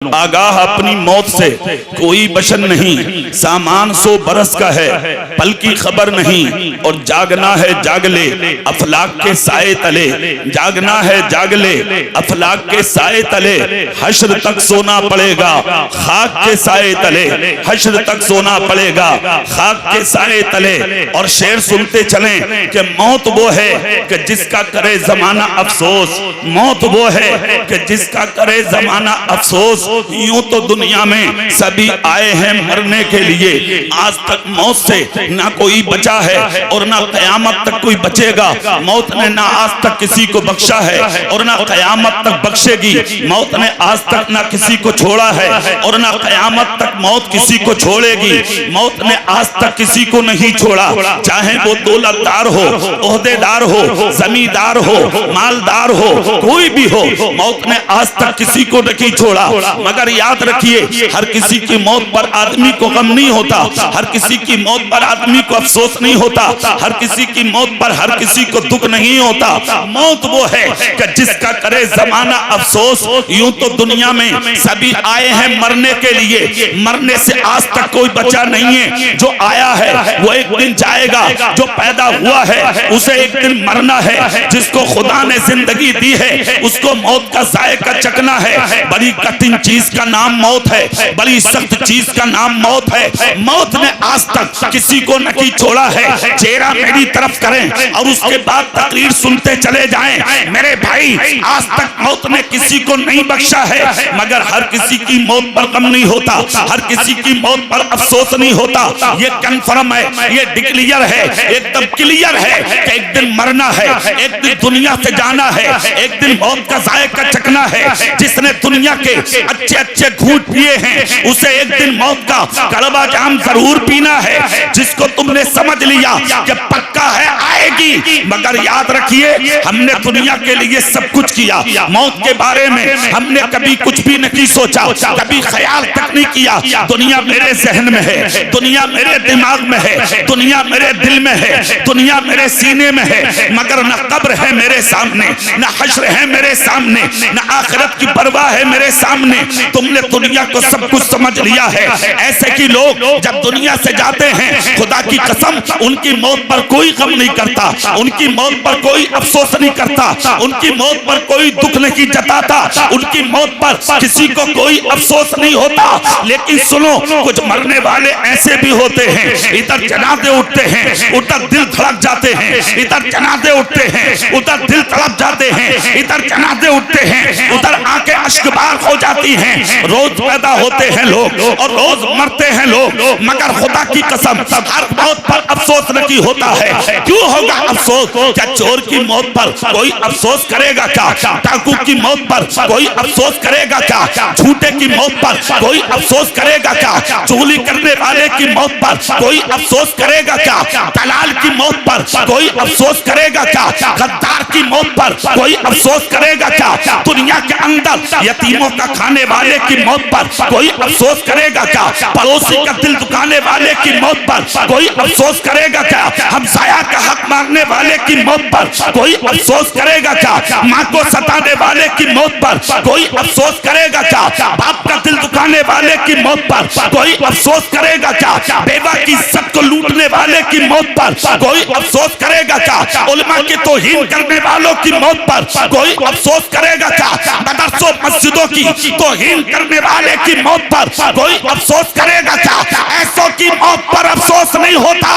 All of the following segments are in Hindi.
आगाह अपनी मौत से कोई बशन नहीं, सामान 100 बरस का है पल की खबर नहीं, और जागना है जाग ले अफलाक के साए तले, जागना है जाग ले अफलाक के साए तले, हश्र तक सोना पड़ेगा खाक के साए तले, हश्र तक सोना पड़ेगा खाक के साए तले। और शेर सुनते चलें कि मौत वो है कि जिसका करे जमाना अफसोस, मौत वो है कि जिसका करे जमाना अफसोस। यूं तो दुनिया में सभी आए हैं मरने के लिए, आज तक मौत से ना कोई बचा है और ना कयामत तक कोई बचेगा। मौत ने ना आज तक किसी को बख्शा है और ना कयामत तक बख्शेगी। मौत ने आज तक ना किसी को छोड़ा है और ना कयामत तक मौत किसी को छोड़ेगी। मौत ने आज तक किसी को नहीं छोड़ा, चाहे वो दौलतदार हो, ओहदेदार हो, जमींदार हो, मालदार हो, कोई भी हो, मौत ने आज तक किसी को नहीं छोड़ा। मगर याद रखिए, हर किसी की मौत पर आदमी को गम नहीं होता, हर किसी की मौत पर आदमी को अफसोस नहीं होता, हर किसी की मौत पर हर किसी को दुख नहीं होता। मौत वो है कि जिसका करे जमाना अफसोस। यूं तो दुनिया में सभी आए हैं मरने के लिए, मरने से आज तक कोई बचा नहीं है। जो आया है वो एक दिन जाएगा, जो पैदा हुआ है उसे एक दिन मरना है। जिसको खुदा ने जिंदगी दी है उसको मौत का जायका चखना है। बड़ी कठिन चीज का नाम मौत है, बड़ी सख्त चीज का नाम मौत है। मौत ने आज तक किसी को नहीं छोड़ा है। चेहरा मेरी तरफ करें और उसके बाद तकरीर सुनते चले जाएं। मेरे भाई, आज तक मौत ने किसी को नहीं बख्शा है, मगर हर किसी की मौत पर गम नहीं होता, हर किसी की मौत पर अफसोस नहीं होता। ये कंफर्म है, ये डिक्लेयर है, एकदम क्लियर है कि एक दिन मरना है, एक दिन दुनिया से जाना है, एक दिन मौत का जायका चखना है। जिसने दुनिया के अच्छे अच्छे घूंट पिए हैं उसे एक दिन मौत का कड़वा जाम जरूर पीना है। जिसको तुमने समझ लिया कि पक्का है आएगी, मगर याद रखिए, हमने दुनिया के लिए सब कुछ किया, मौत के बारे में हमने कभी कुछ भी नहीं सोचा, कभी ख्याल तक नहीं किया। दुनिया मेरे जहन में है, दुनिया मेरे दिमाग में है, दुनिया मेरे दिल में है, दुनिया मेरे सीने में है, मगर न कब्र है मेरे सामने, न हश्र है मेरे सामने, न आखिरत की परवाह है मेरे सामने। तुमने दुनिया को सब कुछ समझ लिया है। ऐसे कि लोग जब दुनिया से जाते हैं, खुदा की कसम, उनकी मौत पर कोई गम नहीं करता, उनकी मौत पर कोई अफसोस नहीं करता, उनकी मौत पर कोई दुख नहीं जताता, उनकी मौत पर किसी को कोई अफसोस नहीं होता। लेकिन सुनो, कुछ मरने वाले ऐसे भी होते हैं, इधर जनाजे उठते हैं, उधर दिल धड़क जाते हैं, इधर जनाजे उठते हैं, उधर दिल तड़प जाते हैं, इधर जनाजे उठते हैं, उधर आंखें अश्कबार हो जाती हैं। रोज पैदा होते हैं लोग और रोज मरते हैं लोग, मगर खुदा की कसम, हर मौत पर अफसोस नहीं होता है। क्यों होगा अफसोस? क्या चोर की मौत पर कोई अफसोस करेगा क्या? डाकू की मौत पर कोई अफसोस करेगा क्या? झूठे की मौत पर कोई अफसोस करेगा क्या? चोरी करने वाले की मौत पर कोई अफसोस करेगा क्या? दलाल की मौत पर कोई अफसोस करेगा क्या? गद्दार की मौत पर कोई अफसोस करेगा क्या? दुनिया के अंदर यतीमों का खाने वाले की मौत पर कोई अफसोस करेगा क्या? पड़ोसी का दिल दुखाने वाले की मौत पर कोई अफसोस करेगा क्या? हमसाया का हक मांगने वाले की मौत पर कोई अफसोस करेगा क्या? माँ को सताने वाले की मौत पर कोई अफसोस करेगा क्या? बाप का दिल दुखाने वाले की मौत पर कोई अफसोस करेगा क्या? बेवा की इज्जत को लूटने वाले की मौत पर कोई अफसोस करेगा क्या? उलमा की तौहीन करने वालों की मौत पर कोई अफसोस करेगा क्या? मदरसों मस्जिदों की तौहीन करने वाले की मौत पर कोई अफसोस करेगा क्या? ऐसों की मौत पर अफसोस नहीं होता।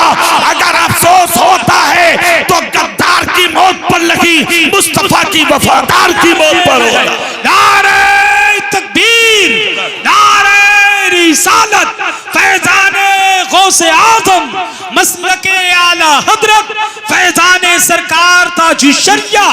अगर अफसोस होता है तो गद्दार की मौत पर लगी, मुस्तफा की वफादार की मौत पर होगा। नारे तकबीर, नारे रिसालत, फैजाने गौसे आज़म, मसलके आला हजरत, फैजाने सरकार ताज शरिया,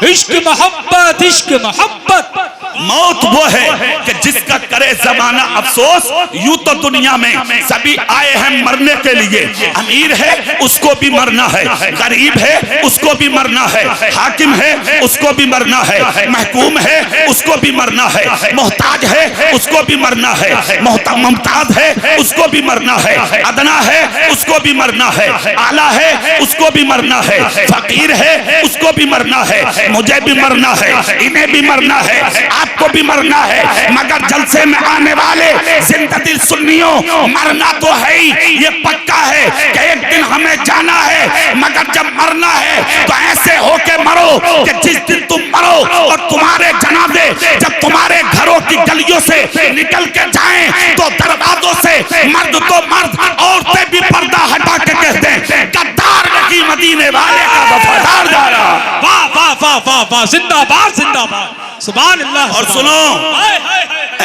इश्क मोहब्बत, इश्क मोहब्बत। मौत वो है कि जिसका करे जमाना अफसोस। यूं तो दुनिया में सभी आए हैं मरने के लिए, अमीर है उसको भी मरना है, गरीब है उसको भी मरना है, हाकिम है उसको भी मरना है, महकूम है उसको भी मरना है, मोहताज है उसको भी मरना है, मुमताज है उसको भी मरना है, अदना है उसको भी मरना है, आला है उसको भी मरना है, फकीर है उसको भी मरना है, मुझे भी मरना है, इन्हें भी मरना है, आपको भी मरना है। मगर जलसे इलाके में आने वाले जिंदगी सुन्नियों, मरना तो है ही, ये पक्का है कि एक दिन हमें जाना है, मगर जब मरना है तो ऐसे होके मरो कि जिस दिन तुम मरो और तुम्हारे जनाजे जब तुम्हारे घरों की गलियों से निकल के जाएं तो दरवाजों से मर्द तो मर्द, औरतें भी पर्दा हटा के कहते हैं गद्दार नहीं मदीने वाले का वफादार जा रहा। वाह वाह वाह वाह वाह, जिंदाबाद जिंदाबाद, सुभान अल्लाह। और सुनो,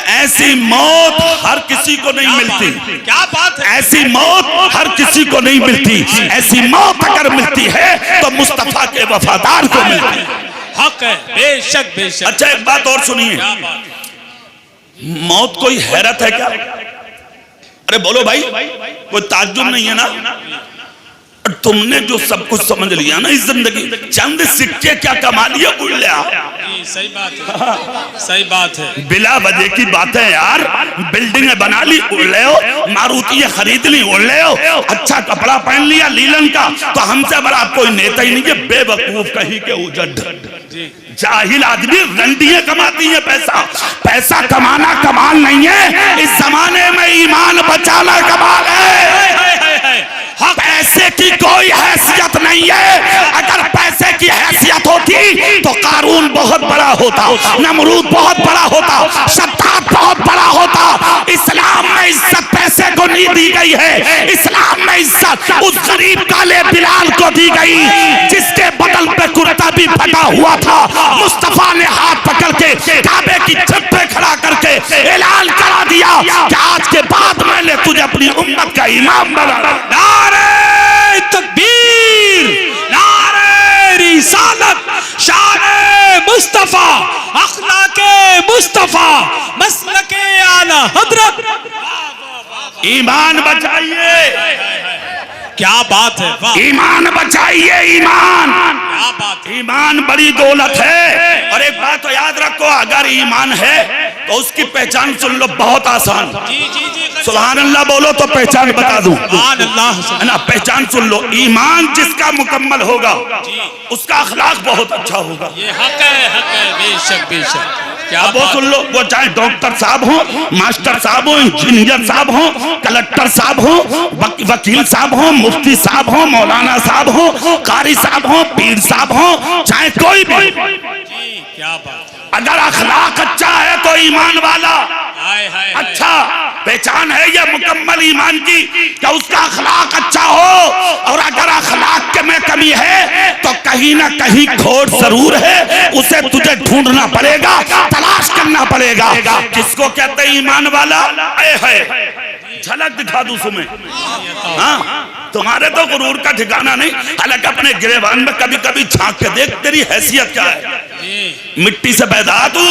ऐसी मौत हर किसी को नहीं मिलती। क्या बात है, ऐसी मौत हर किसी को नहीं मिलती। ऐसी मौत अगर मिलती है तो मुस्तफा के वफादार को मिलती है। हक है, बेशक बेशक। अच्छा एक बात और सुनिए, मौत कोई हैरत है क्या? अरे बोलो भाई, कोई ताज्जुब नहीं है ना? तुमने जो सब कुछ समझ लिया ना इस जिंदगी, चंद सिक्के क्या कमा लिया, उड़ लिया। सही बात है, सही बात है। बिला वजह की बातें यार, बिल्डिंगें बना ली उड़ ले हो, मारुतियां खरीद ली उड़ ले हो, अच्छा कपड़ा पहन लिया लीलन का, तो हमसे बड़ा कोई नेता ही नहीं है। बेवकूफ कहीं के उजड़ जाहिल आदमी रंडियां कमाती है पैसा। पैसा कमाना कमाल नहीं है, इस जमाने में ईमान बचाना कमाल है। पैसे की कोई हैसियत नहीं है। अगर पैसे की हैसियत होती तो कारून बहुत बड़ा होता, नमरूद बहुत बड़ा होता, शद्दाद बहुत बड़ा होता। इस्लाम में इज्जत पैसे को नहीं दी गई है। इस्लाम में इज्जत उस गरीब काले बिलाल को दी गई जिसके बदल पे कुर्ता भी फटा हुआ था। मुस्तफा ने हाथ पकड़ के काबे की छत पे खड़ा करके ऐलान करा दिया कि आज के बाद मैंने तुझे अपनी उम्मत का इमाम बनाना। नारे तकबीर, नारे रिसालत, शान मुस्तफा, अखलाके मुस्तफा, मसलके आला हजरत। ईमान बचाइए, क्या बात है, वाह। ईमान बचाइए, ईमान, क्या बात है। ईमान बड़ी दौलत है। और एक बात तो याद रखो, अगर ईमान है तो उसकी पहचान सुन लो, बहुत आसान। सुभान अल्लाह बोलो तो पहचान बता दूं। सुभान अल्लाह, है ना, पहचान सुन लो। ईमान जिसका मुकम्मल होगा उसका अखलाक बहुत अच्छा होगा। ये हक है, बेशक बेशक। क्या अब वो सुन लो, वो चाहे डॉक्टर साहब हो, मास्टर साहब हो, इंजीनियर साहब हो, कलेक्टर साहब हो, वकील साहब हो, मुफ्ती साहब हो, मौलाना साहब हो, कारी साहब हो, पीर साहब हो, चाहे कोई भी। क्या बात, अगर अखलाक अच्छा है तो ईमान वाला अच्छा। पहचान है यह मुकम्मल ईमान की कि उसका अखलाक अच्छा हो। और अगर अखलाक के में कमी है तो कहीं ना कहीं खोट जरूर है, उसे तुझे ढूंढना पड़ेगा, तलाश करना पड़ेगा। किसको कहते हैं ईमान वाला? है झलक दिखा दूं तुम्हें। हाँ, तुम्हारे तो गुरूर का ठिकाना नहीं। हालांकि अपने गिरेबान में कभी कभी झांक के देख, तेरी हैसियत क्या है। मिट्टी से पैदा तू,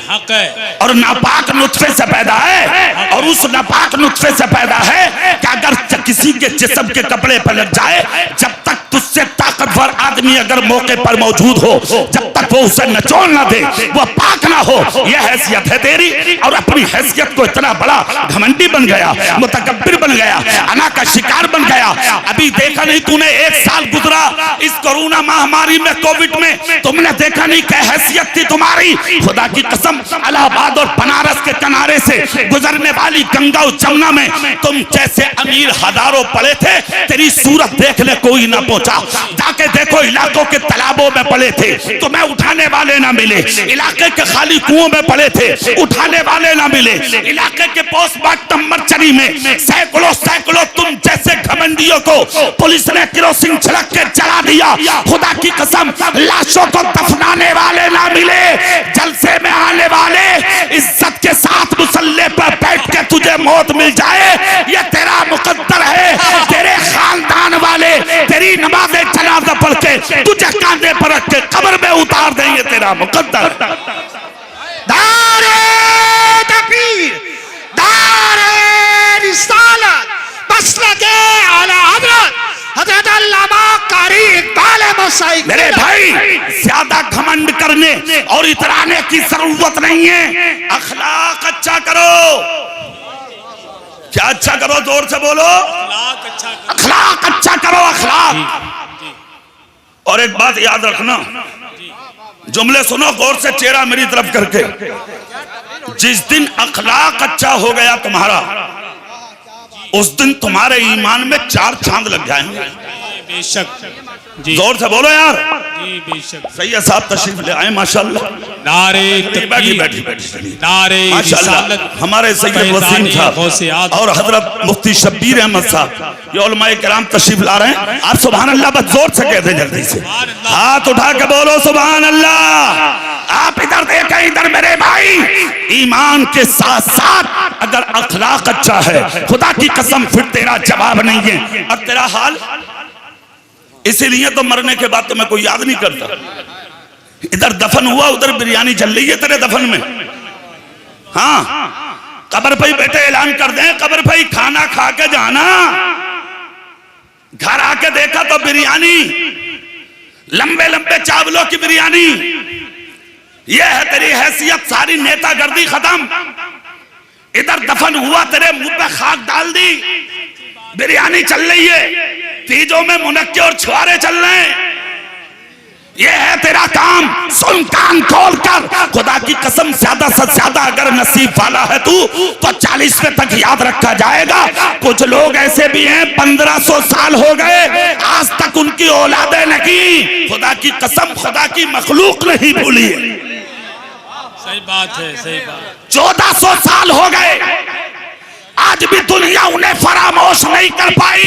हक है। और नापाक नुत्फे से पैदा है। और उस नापाक नुत्फे से पैदा है कि अगर किसी के जिस्म के कपड़े पर लग जाए, जब तक तुझसे ताकतवर आदमी अगर मौके पर मौजूद हो, जब तक वो उसे नचोड़ ना दे, वो पाक ना हो। यह हैसियत है तेरी। और अपनी हैसियत को इतना बड़ा घमंडी बन गया, मुतकब्बिर बन गया, अना का शिकार बन गया। अभी देखा नहीं तूने, 1 साल गुजरा इस कोरोना महामारी में, कोविड में, तुमने देखा नहीं क्या हैसियत थी तुम्हारी। खुदा की कसम, इलाहाबाद और बनारस के किनारे से गुजरने वाली गंगा और जमुना में तुम जैसे अमीर हजारों पड़े थे, तेरी सूरत देखने कोई ना पहुंचा। जाके देखो, इलाकों के तालाबों में पड़े थे, तुम्हें उठाने वाले ना मिले। इलाके के खाली कुओं में पड़े थे, उठाने वाले ना मिले। इलाके के पोस्टमार्टम मर्चरी में सैकड़ों सैकड़ों तुम जैसे घमंडियों को पुलिस ने केरोसिन छिड़क के जला दिया। खुदा की कसम, लाशों को दफनाने वाले ना मिले। जलसे में आने वाले इज्जत के साथ मुसल्ले पर बैठ के तुझे मौत मिल जाए, ये तेरा मुकद्दर है। तेरे खानदान वाले तेरी नमाज़े जनाजा पढ़ के तुझे कांधे पर रख के कब्र में उतार देंगे, तेरा मुकद्दर। नारे तकबीर, नारे रिसालत, मसलके आला हजरत, हजरत अल्लामा कारी इकबाल मौसाई। मेरे भाई, ज्यादा घमंड करने और इतराने की जरूरत नहीं है। अखलाक अच्छा करो। क्या अच्छा करो? जोर से बोलो। अखलाक अच्छा करो, अखलाक। और एक बात याद रखना, जुमले सुनो गौर से, चेहरा मेरी तरफ करके। जिस दिन अखलाक अच्छा हो गया तुम्हारा, उस दिन तुम्हारे ईमान में 4 चांद लग जाएंगे। बेशक जी, जोर से बोलो यार। जी बेशक। सैयद साहब तशरीफ ले आए माशाल्लाह। नारे बैठी तकबीर, बैठी बैठी चलिए। नारे माशाल्लाह रिसालत, हमारे सैयद वसीम साहब और हजरत मुफ्ती शब्बीर अहमद साहब, ये उलमाए किराम तशरीफ ला रहे हैं। आप सुभान अल्लाह बस जोर से कहते जल्दी से, हाथ उठा के बोलो सुभान अल्लाह। आप इधर देखें, इधर मेरे भाई, ईमान के साथ साथ अगर अखलाक अच्छा है, खुदा की कसम फिर तेरा जवाब नहीं है। अब तेरा हाल, इसीलिए तो मरने के बाद तो मैं कोई याद नहीं करता। इधर दफन हुआ, उधर बिरयानी चल रही है तेरे दफन में। हाँ, कब्र पे ही बैठे ऐलान कर दें, कब्र पे ही खाना खा के जाना। घर आके देखा तो बिरयानी, लंबे लंबे चावलों की बिरयानी। यह है तेरी हैसियत, सारी नेतागर्दी खत्म। इधर दफन हुआ, तेरे मुंह पे खाक डाल दी, बिरयानी चल रही है, तीजों में मुनक्के और छुआरे चल रहे हैं। यह है तेरा काम। सुन कान खोल कर, खुदा की कसम ज्यादा से ज्यादा अगर नसीब वाला है तू तो 40वें तक याद रखा जाएगा। कुछ लोग ऐसे भी हैं 1500 साल हो गए, आज तक उनकी औलादे नहीं। खुदा की कसम, खुदा की मखलूक नहीं भूली है। सही बात है, सही बात। 1400 साल हो गए, आज भी दुनिया उन्हें फरामोश नहीं कर पाई।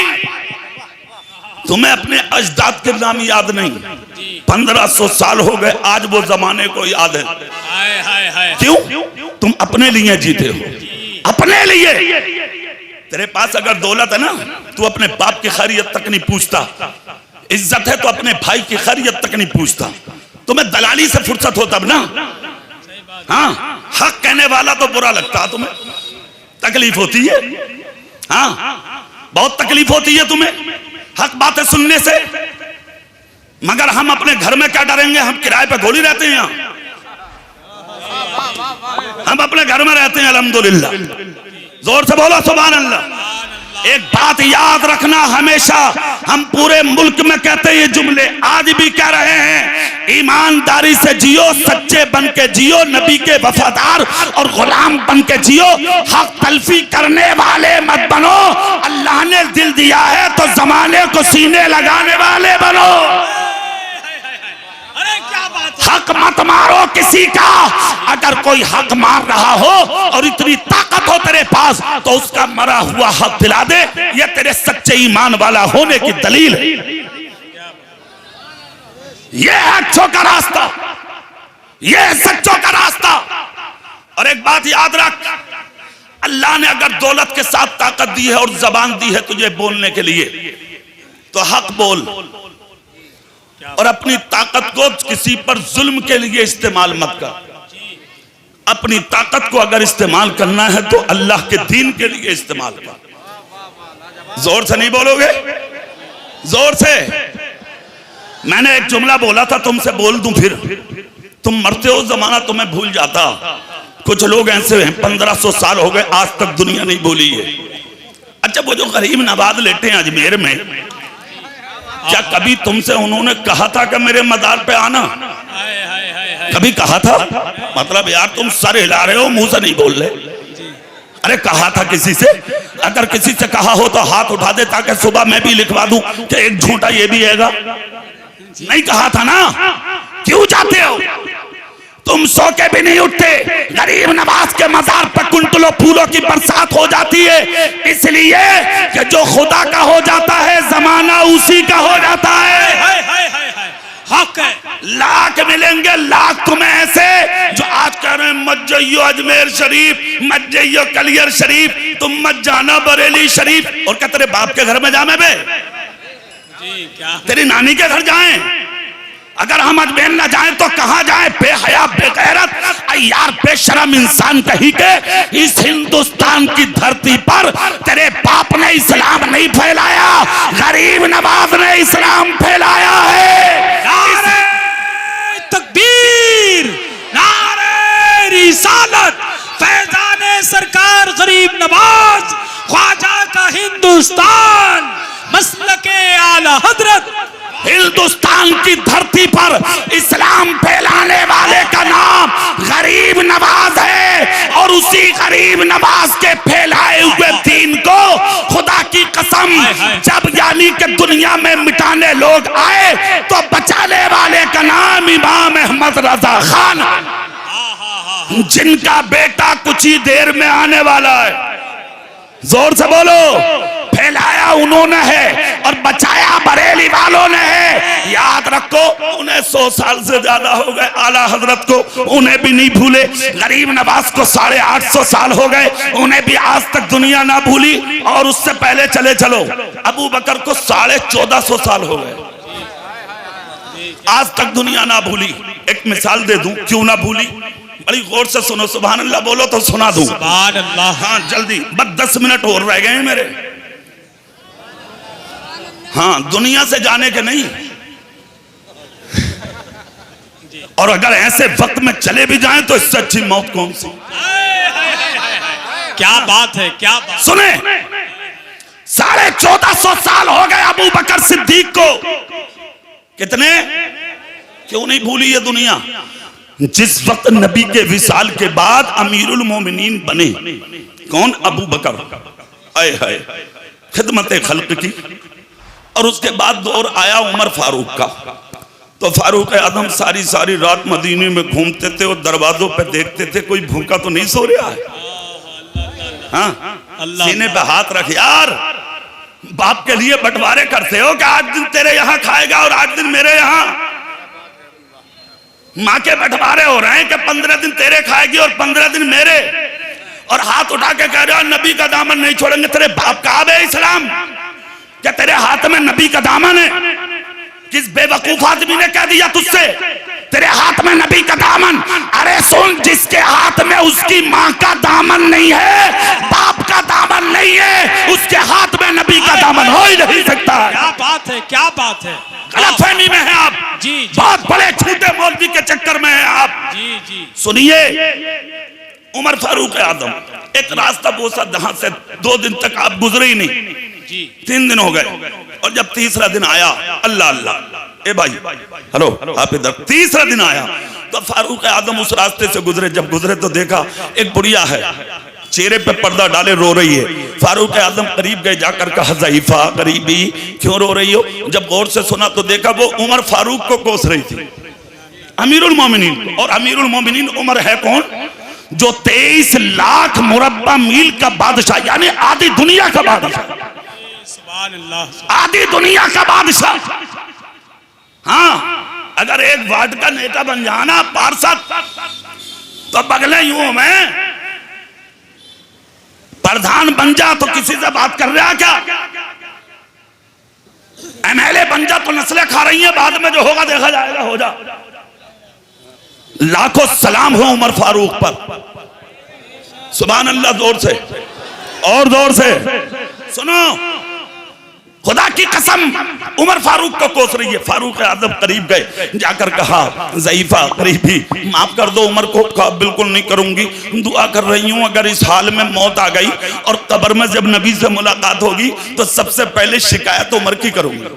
तुम्हें अपने अजदाद के नाम याद नहीं, 1500 साल हो गए, आज वो जमाने को याद है। हाय हाय हाय। क्यों? तुम अपने लिए जीते हो, अपने लिए। तेरे पास अगर दौलत है ना, तू अपने बाप की खैरियत तक नहीं पूछता। इज्जत है तो अपने भाई की खैरियत तक नहीं पूछता। तुम्हें दलाली से फुर्सत हो तब ना। हाँ, हक कहने वाला तो बुरा लगता, तुम्हें तकलीफ होती है। हाँ, बहुत तकलीफ होती है तुम्हें हक बातें सुनने से। मगर हम अपने घर में क्या डरेंगे? हम किराए पे गोली रहते हैं यहाँ, हम अपने घर में रहते हैं अल्हम्दुलिल्लाह। जोर से बोलो सुभान अल्लाह। एक बात याद रखना हमेशा, हम पूरे मुल्क में कहते हैं ये जुमले, आज भी कह रहे हैं, ईमानदारी से जियो, सच्चे बन के जियो, नबी के वफादार और गुलाम बन के जियो, हक तलफी करने वाले मत बनो। अल्लाह ने दिल दिया है तो जमाने को सीने लगाने वाले बनो। हक मत मारो किसी का। अगर कोई हक मार रहा हो और इतनी ताकत हो तेरे पास तो उसका मरा हुआ हक दिला दे, यह तेरे सच्चे ईमान वाला होने की दलील है। यह है अच्छों का रास्ता, यह है सच्चों का रास्ता। और एक बात याद रख, अल्लाह ने अगर दौलत के साथ ताकत दी है और जबान दी है तुझे बोलने के लिए, तो हक बोल। और अपनी ताकत को किसी पर जुल्म के लिए इस्तेमाल मत कर। अपनी ताकत को अगर इस्तेमाल करना है तो अल्लाह के दीन के लिए इस्तेमाल कर। जोर से नहीं बोलोगे? जोर से। मैंने एक जुमला बोला था, तुमसे बोल दूं फिर? तुम मरते हो, जमाना तुम्हें भूल जाता। कुछ लोग ऐसे हैं 1500 साल हो गए, आज तक दुनिया नहीं भूली है। अच्छा, वो जो गरीब नवाज लेटे हैं अजमेर में, क्या कभी तुमसे उन्होंने कहा था कि मेरे मदार पे आना? कभी कहा था? मतलब यार तुम सर हिला रहे हो, मुंह से नहीं बोल रहे। अरे कहा था किसी से? अगर किसी से कहा हो तो हाथ उठा दे, ताकि सुबह मैं भी लिखवा दूं कि एक झूठा ये भी हैगा। नहीं कहा था ना? क्यों जाते हो? तुम सो के भी नहीं उठते। गरीब नवाज के मजार पर कुंटलों फूलों की बरसात हो जाती है, इसलिए कि जो खुदा का हो जाता है जमाना उसी का हो जाता है। हक है। लाख मिलेंगे, लाख तुम्हें ऐसे जो आज कह रहे हैं मत जाइयो अजमेर शरीफ, मत जाइयो कलियर शरीफ, तुम मत जाना बरेली शरीफ। और क्या तेरे बाप के घर में जामे बे? तेरी नानी के घर जाएं? अगर हम अजमेर न जाएं तो कहां जाएं? बेहया, बेगैरत, अय्यार, बेशरम इंसान कहीं के इस हिंदुस्तान की धरती पर तेरे बाप ने इस्लाम नहीं फैलाया, गरीब नवाज ने इस्लाम फैलाया है। नारे तकबीर, नारे रिसालत, फैजाने सरकार गरीब नवाज, ख्वाजा का हिंदुस्तान, मसलके आला हजरत। हिंदुस्तान की धरती पर इस्लाम फैलाने वाले का नाम गरीब नवाज है और नवाज के फैलाए हुए दीन को खुदा की कसम जब यानी कि दुनिया में मिटाने लोग आए तो बचाने वाले का नाम इमाम अहमद रजा खान, जिनका बेटा कुछ ही देर में आने वाला है। जोर से बोलो। फैलाया उन्होंने है और बचाया बरेली वालों ने है। याद रखो, उन्हें 100 साल से ज्यादा हो गए आला हजरत को, उन्हें भी नहीं भूले। गरीब नवाज को 850 साल हो गए, उन्हें भी आज तक दुनिया ना भूली। और उससे पहले चले चलो, अबू बकर को 1450 साल हो गए, आज तक दुनिया ना भूली। एक मिसाल दे दूं, क्यों ना भूली, बड़ी गौर से सुनो। सुभान अल्लाह बोलो तो सुना दूं। सुभान अल्लाह। हाँ जल्दी, बस 10 मिनट और रह गए हैं मेरे। हाँ, दुनिया से जाने के नहीं। और अगर ऐसे वक्त में चले भी जाएं तो इससे अच्छी मौत कौन सी। क्या बात है, क्या बात। सुने, 1450 साल हो गए अबू बकर सिद्दीक को। कितने, क्यों नहीं भूली ये दुनिया। जिस वक्त नबी के विसाल के बाद अमीरुल मोमिनीन बने, कौन, अबू बकर, आए हाय, खिदमत खल्क की। और उसके बाद दौर आया उमर फारूक का। तो फारूक आजम सारी सारी रात मदीने में घूमते थे और दरवाजों पे देखते थे कोई भूखा तो नहीं सो रहा है। हाँ, सीने पे हाथ रख यार। बाप के लिए बंटवारे करते हो कि आज दिन तेरे यहाँ खाएगा और आज दिन मेरे यहाँ। माँ के बंटवारे हो रहे हैं कि 15 दिन तेरे खाएगी और 15 दिन मेरे। और हाथ उठा के कह रहे हो नबी का दामन नहीं छोड़ेंगे। तेरे बाप का आबे इस्लाम, क्या तेरे हाथ में नबी का दामन है? किस बेवकूफ आदमी ने कह दिया तुझसे तेरे हाथ में नबी का दामन? अरे सुन, जिसके हाथ में उसकी माँ का दामन नहीं है, बाप का दामन नहीं है, उसके हाथ में नबी का दामन हो ही नहीं सकता। क्या बात है, क्या बात है। गलतफहमी में है आप जी, बहुत बड़े छोटे मौलवी के चक्कर में है आप। जी जी। सुनिए, उमर फारूक आजम एक रास्ता बोसा जहां से 2 दिन तक आप गुजरे ही नहीं जी। 3 दिन हो गए और जब तीसरा दिन आया, अल्लाह अल्लाह, ए भाई हेलो आप इधर, तीसरा दिन आया तो फारूक आजम उस रास्ते से गुजरे। जब गुजरे तो देखा एक बुढ़िया है, चेहरे पे पर्दा डाले रो रही है। फारूक आजम करीब गए, जाकर कहा ज़ईफा करीबी क्यों रो रही हो? जब गौर से सुना तो देखा वो उमर फारूक को कोस रही थी, अमीरुल मोमिनीन। और अमीरुल मोमिनीन उमर है कौन? जो 23 लाख मुरब्बा मील का बादशाह, यानी आधी दुनिया का बादशाह, आधी दुनिया का बादशाह। हाँ, अगर एक वार्ड का नेता बन जाना पार्षद तो बगले यूं में प्रधान बन जा तो किसी से बात कर रहा क्या? एमएलए बन जा तो नस्लें खा रही हैं, बाद में जो होगा देखा जाएगा, हो जा। लाखों सलाम हो उमर फारूक पर, सुभान अल्लाह। जोर से और जोर से सुनो, खुदा की कसम उमर फारूक को कोस रही है। फारूक आजम करीब गए, जाकर कहा ज़ईफा करीबी माफ कर दो उमर को। कहा बिल्कुल नहीं करूंगी, दुआ कर रही हूं अगर इस हाल में मौत आ गई और कब्र में जब नबी से मुलाकात होगी तो सबसे पहले शिकायत उमर की करूंगी।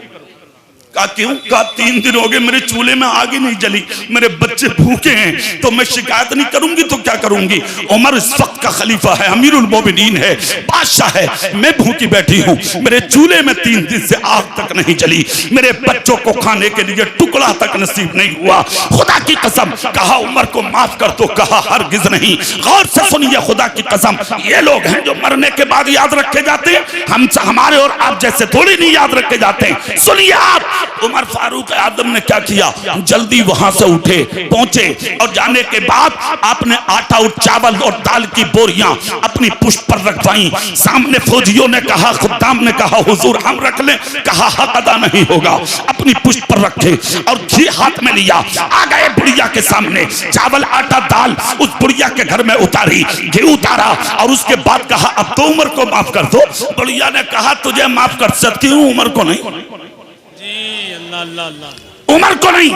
कहा क्यों? कहा 3 दिन हो गए मेरे चूल्हे में आग ही नहीं जली, मेरे बच्चे भूखे हैं, तो मैं शिकायत नहीं करूंगी तो क्या करूंगी? उमर इस वक्त का खलीफा है, अमीरुल मोमिनीन है, बादशाह है, मैं भूखी बैठी हूँ, मेरे चूल्हे में 3 दिन से आग तक नहीं जली, मेरे बच्चों को खाने के लिए टुकड़ा तक नसीब नहीं हुआ। खुदा की कसम। कहा उमर को माफ कर दो। कहा हरगिज नहीं। गौर से सुनिए, खुदा की कसम, ये लोग हैं जो मरने के बाद याद रखे जाते हैं, हम हमारे और आप जैसे थोड़ी नहीं याद रखे जाते हैं। सुनिए आप, उमर फारूक आजम ने क्या किया? जल्दी वहां से उठे, पहुंचे और जाने के बाद आपने आटा और चावल और दाल की बोरियां अपनी पुष्ट पर रखवाई। सामने फौजियों ने कहा, खुद्दाम ने कहा हुजूर हम रख लें। कहा हक अदा नहीं होगा, अपनी पुष्ट पर रखे और घी हाथ में लिया, आ गए बुढ़िया के सामने। चावल आटा दाल उस बुढ़िया के घर में उतारी, घी उतारा और उसके बाद कहा अब तो उमर को माफ कर दो। बुढ़िया ने कहा तुझे माफ कर सकती हूँ, उमर को नहीं। उमर को नहीं,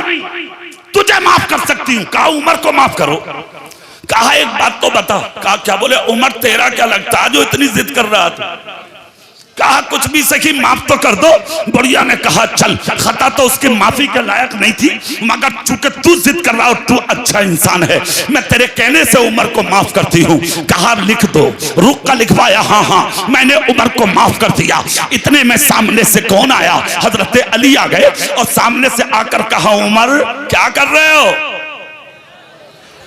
तुझे माफ कर सकती हूं। कहा उमर को माफ करो। कहा एक बात तो बता। कहा क्या? बोले उमर तेरा क्या लगता है जो इतनी जिद कर रहा था? कहा कुछ भी सही माफ तो कर दो। बुढ़िया ने कहा चल, खता तो उसकी माफी के लायक नहीं थी, मगर चूंकि तू जिद कर रहा और तू अच्छा इंसान है, मैं तेरे कहने से उमर को माफ करती हूँ। कहा लिख दो। रुक का लिखवाया, हाँ हाँ मैंने उमर को माफ कर दिया। इतने में सामने से कौन आया? हजरत अली आ गए और सामने से आकर कहा उमर क्या कर रहे हो?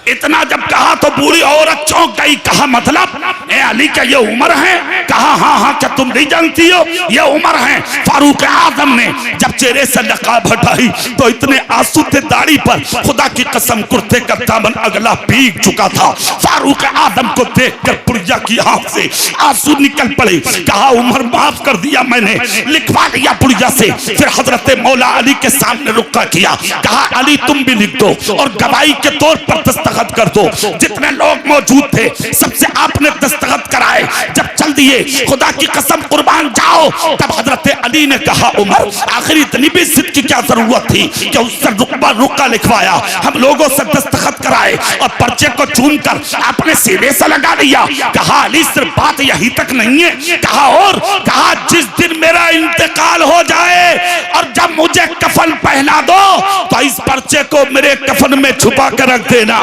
इतना जब कहा तो बूढ़ी औरत चौंक गई। कहा मतलब ए अली क्या ये उमर है? कहा हाँ हाँ क्या तुम नहीं जानती हो ये उमर है? फारूक आजम ने जब चेहरे से नकाब हटाई तो इतने आंसू थे दाढ़ी पर, खुदा की कसम कुर्ते का दामन अगला भीग चुका था। फारूक आजम को देखकर बुढ़िया की आंख से आंसू निकल पड़े। कहा उमर माफ कर दिया मैंने, लिखवा दिया बुढ़िया से। फिर हजरत मौला अली के सामने रुका किया। कहा अली तुम भी लिख दो और गवाही के तौर पर दस्तखत कर दो। जितने लोग मौजूद थे सबसे आपने दस्तखत कराए। जब चल दिए, खुदा की कसम कुर्बान जाओ। तब हजरत अली ने कहा उमर आखिर इतनी भी जिद की क्या जरूरत थी कि उससे रुका लिखवाया, हम लोगों से दस्तखत कराए और पर्चे को चूम कर आपने सीने से लगा दिया। कहा अली सिर्फ बात यही तक नहीं है, कहा और कहा जिस दिन मेरा इंतकाल हो जाए और जब मुझे कफन पहना दो तो इस पर्चे को मेरे कफन में छुपा कर रख देना।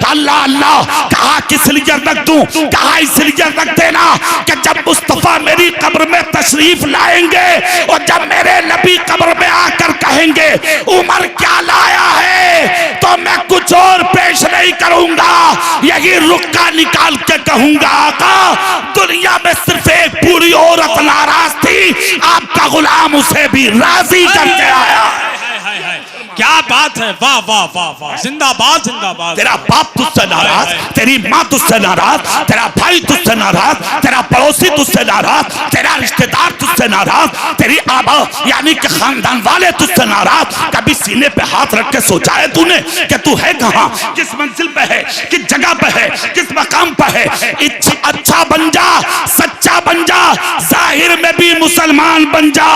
अल्लाह अल्लाह। कहा किस लिए रख दूं? कहा इसलिए रख देना कि जब मुस्तफा मेरी कब्र में तशरीफ लाएंगे और जब मेरे नबी कब्र में आकर कहेंगे उमर क्या लाया है, तो मैं कुछ और पेश नहीं करूंगा, यही रुक्का निकाल के कहूंगा आका दुनिया में सिर्फ एक पूरी औरत नाराज थी, आपका गुलाम उसे भी राजी करके आया। क्या बात है, वाह वाह वाह वाह, जिंदाबाद जिंदाबाद। तेरा बाप तुझसे नाराज, तेरी माँ तुझसे नाराज, तेरा भाई तुझसे नाराज, तेरा पड़ोसी तुझसे नाराज, तेरा रिश्तेदार तुझसे नाराज, तेरी आबा यानी कि खानदान वाले तुझसे नाराज। कभी सीने पे हाथ रख के सोचा है तूने कि तू है कहाँ, किस मंजिल पे है, किस जगह पे है, किस मकाम पे है? अच्छा बन जा, सच्चा बन जा, जाहिर में भी मुसलमान बन जा,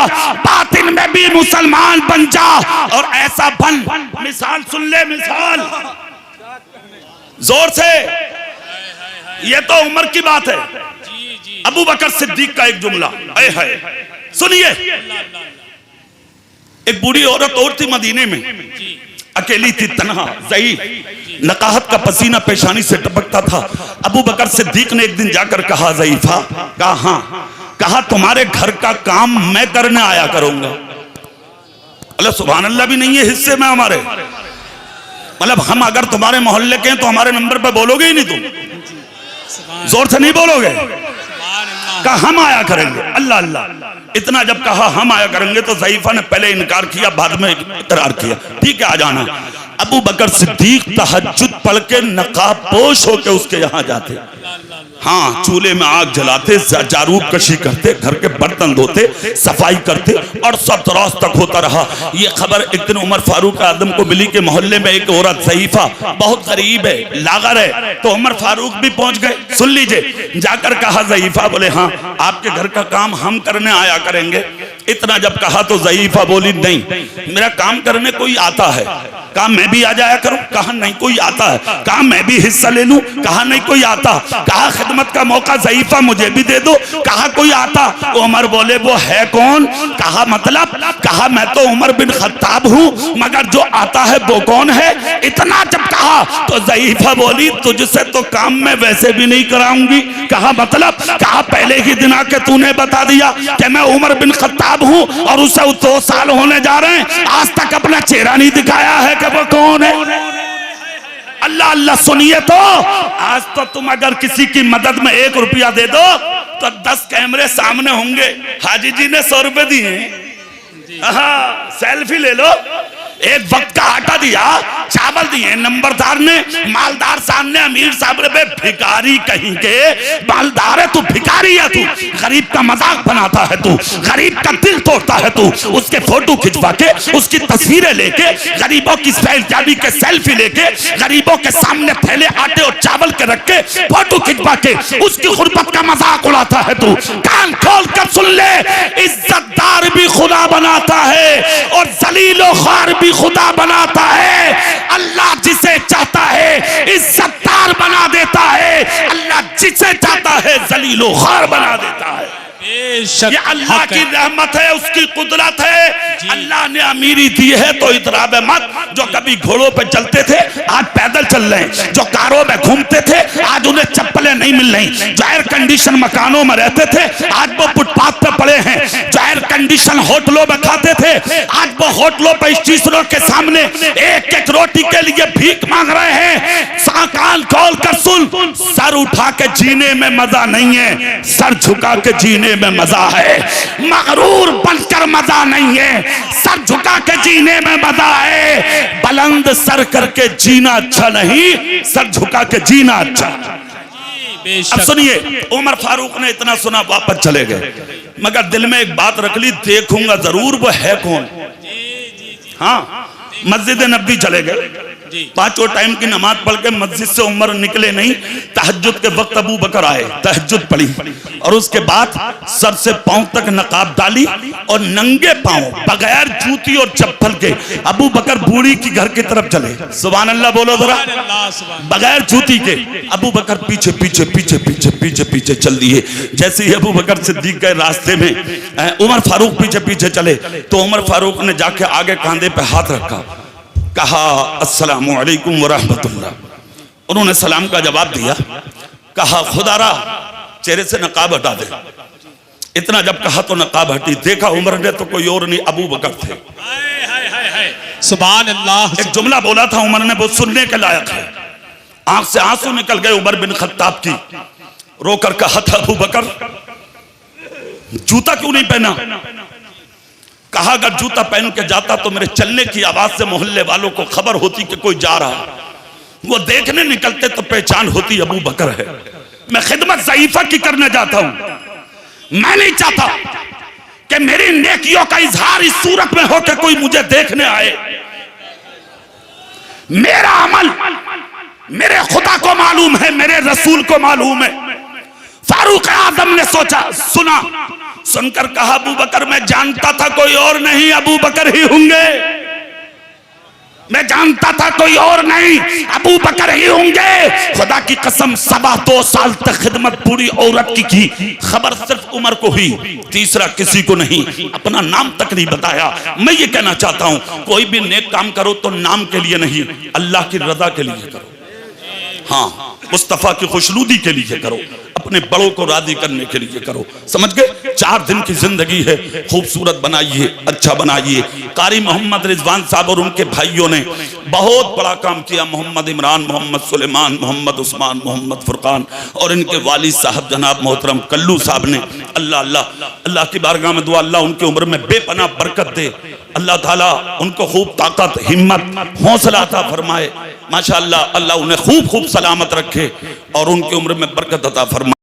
बातिन में भी मुसलमान बन जा और ऐसा बन। मिसाल सुन ले, मिसाल जोर से। ये तो उमर की बात है। अबू बकर सिद्दीक का एक जुमला है, सुनिए। एक बूढ़ी औरत और थी मदीने में, अकेली थी, तन्हा, ज़ईफ, नकाहत का पसीना पेशानी से टपकता था। अबू बकर सिद्दीक ने एक दिन जाकर कहा ज़ईफा, कहा हाँ, कहा तुम्हारे घर का काम मैं करने आया करूंगा। अल्लाह सुभान अल्लाह भी नहीं है हिस्से में हमारे, मतलब हम अगर तुम्हारे मोहल्ले के हैं तो हमारे नंबर पे बोलोगे ही नहीं, तुम जोर से नहीं बोलोगे। कहा हम आया करेंगे। अल्लाह अल्लाह। इतना जब कहा हम आया करेंगे तो ज़ईफा ने पहले इनकार किया, बाद में इकरार किया, ठीक है आ जाना। अबू बकर सिद्दीक तहज्जुद पढ़ के नकाबपोश होकर उसके यहाँ जाते, हाँ चूल्हे में आग जलाते, जारूब कशी करते, घर के बर्तन धोते, सफाई करते और सब रात तक होता रहा। ये खबर एक दिन उमर फारूक आजम को मिली कि मोहल्ले में एक औरत ज़ईफा बहुत गरीब है, लागर है, तो उमर फारूक भी पहुंच गए। सुन लीजिए, जाकर कहा ज़ईफा, बोले हाँ आपके घर का काम हम करने आया करेंगे। इतना जब कहा तो ज़ईफा बोली नहीं, मेरा काम करने कोई आता है। कहा मैं भी आ जाया करूं? कहा नहीं कोई आता है। कहा मैं भी हिस्सा ले लूं? कहा नहीं कोई आता। कहा खिदमत का मौका ज़ईफा मुझे भी दे दो? कहा कोई आता। उमर बोले वो है कौन? कहा मतलब? कहा मैं तो उमर बिन खत्ताब हूं, मगर जो आता है वो कौन है? इतना जब कहा तो ज़ईफा बोली तुझसे तो काम मैं वैसे भी नहीं कराऊंगी। कहा मतलब? कहा पहले ही दिन आके तूने बता दिया कि मैं उमर बिन खत्ताब हूं और उसे 2 साल होने जा रहे हैं, आज तक अपना चेहरा नहीं दिखाया है कि वो कौन है। अल्लाह अल्लाह। सुनिए तो आज तो तुम अगर किसी की मदद में 1 रुपया दे दो तो 10 कैमरे सामने होंगे। हाजी जी ने 100 रुपए दिए, सेल्फी ले लो, एक वक्त का आटा दिया, चावल दिए नंबरदार ने, मालदार सामने, अमीर साहब ने, भिखारी कहीं के, मालदार है तू, भिखारी है तू, गरीब का मजाक बनाता है तू, गरीब का दिल तोड़ता है तू, उसके फोटो खिंचवा के, उसकी तस्वीरें लेके, गरीबों की सैलजाबी के सेल्फी लेके, गरीबों के सामने थैले आटे और चावल के रख के फोटो खिंचवा के उसकी गुर्बत का मजाक उड़ाता है तू। कान खोल कर सुन ले, इज्जतदार भी खुदा बनाता है और जलीलो ख्वार भी खुदा बनाता है। अल्लाह जिसे चाहता है इज्जतदार बना देता है, अल्लाह जिसे चाहता है जलीलो ख्वार बना देता है। बेशक ये अल्लाह हक की है। रहमत है, उसकी कुदरत है। अल्लाह ने अमीरी दी है तो इतराब मत। जो कभी घोड़ों पे चलते थे आज पैदल चल रहे हैं, जो कारों में घूमते थे आज उन्हें चप्पलें नहीं मिल रही, जो एयर कंडीशन मकानों में रहते थे आज वो फुटपाथ पे पड़े हैं, जो एयर कंडीशन होटलों में खाते थे आज वो होटलों पे स्टेशनों के सामने एक एक रोटी के लिए भीख मांग रहे हैं। साकान खोल कर सुन, सर उठा के जीने में मजा नहीं है, सर झुका के जीने में मजा है। मगरूर बनकर मजा नहीं है, सर झुका के जीने में मजा है। बुलंद सर करके जीना अच्छा नहीं, सर झुका के जीना अच्छा। अब बेशक सुनिए, उमर फारूक ने इतना सुना वापस चले गए, मगर दिल में एक बात रख ली, देखूंगा जरूर वो है कौन। हाँ, मस्जिद नबी चले गए, पांचों टाइम की नमाज पढ़ के मस्जिद से उमर निकले नहीं। तहज्जुद के वक्त अबू बकर आए, तहज्जुद पढ़ी और उसके बाद सर से पांव तक नकाब डाली और नंगे पांव बगैर जूती और चप्पल के अबू बकर बूढ़ी की घर की तरफ चले। सुभान अल्लाह बोलो जरा। बगैर जूती के अबू बकर पीछे पीछे पीछे पीछे पीछे पीछे चल दिए। जैसे ही अबू बकर सिद्दीक गए रास्ते में उमर फारूक पीछे पीछे चले तो उमर फारूक ने जाके आगे कांधे पे हाथ रखा, कहा अस्सलामु अलैकुम व रहमतुल्लाह। उन्होंने सलाम का जवाब दिया, कहा खुदारा चेहरे से नकाब हटा दे। इतना जब कहा तो नकाब हटी, देखा उमर ने तो कोई और नहीं अबू बकर थे। सुभान अल्लाह। एक जुमला बोला था उमर ने, वो सुनने के लायक है। आंख से आंसू निकल गए उमर बिन खत्ताब की, रोकर कहा था अबू बकर जूता क्यों नहीं पहना? कहा अगर जूता पहन के जाता तो मेरे चलने की आवाज से मोहल्ले वालों को खबर होती कि कोई जा रहा, वो देखने निकलते तो पहचान होती अबू बकर है। मैं खिदमत ज़ईफा की करने जाता हूं, मैं नहीं चाहता कि मेरी नेकियों का इजहार इस सूरत में हो कि कोई मुझे देखने आए। मेरा अमल मेरे खुदा को मालूम है, मेरे रसूल को मालूम है। फारूक आजम ने सोचा, सुना, सुनकर कहा अबू बकर मैं जानता था कोई और नहीं, अबू बकर ही होंगे। मैं जानता था कोई और नहीं, अबू बकर ही होंगे। खुदा की कसम 2.25 साल तक खिदमत पूरी औरत की खबर सिर्फ उमर को हुई, तीसरा किसी को नहीं। अपना नाम तक नहीं बताया। मैं ये कहना चाहता हूं कोई भी नेक काम करो तो नाम के लिए नहीं, अल्लाह की रजा के लिए करो। हाँ, मुस्तफा की खुशनुदी के लिए करो, अपने बड़ों को राजी करने के लिए करो। समझ गए? 4 दिन की जिंदगी है, खूबसूरत बनाइए, अच्छा बनाइए। कारी मोहम्मद रिजवान साहब और उनके भाइयों ने बहुत बड़ा काम किया। मोहम्मद इमरान, मोहम्मद सुलेमान, मोहम्मद उस्मान, मोहम्मद फुरकान और इनके वालिद साहब जनाब मोहतरम कल्लू साहब ने, अल्लाह अल्लाह अल्लाह की बारगाह में दुआ, अल्लाह उनकी उम्र में बेपनाह बरकत दे। अल्लाह ताला उनको खूब ताकत, हिम्मत, हौसला अता फरमाए। माशाअल्लाह, अल्लाह उन्हें खूब खूब सलामत रखे और उनकी उम्र में बरकत अता फरमाए।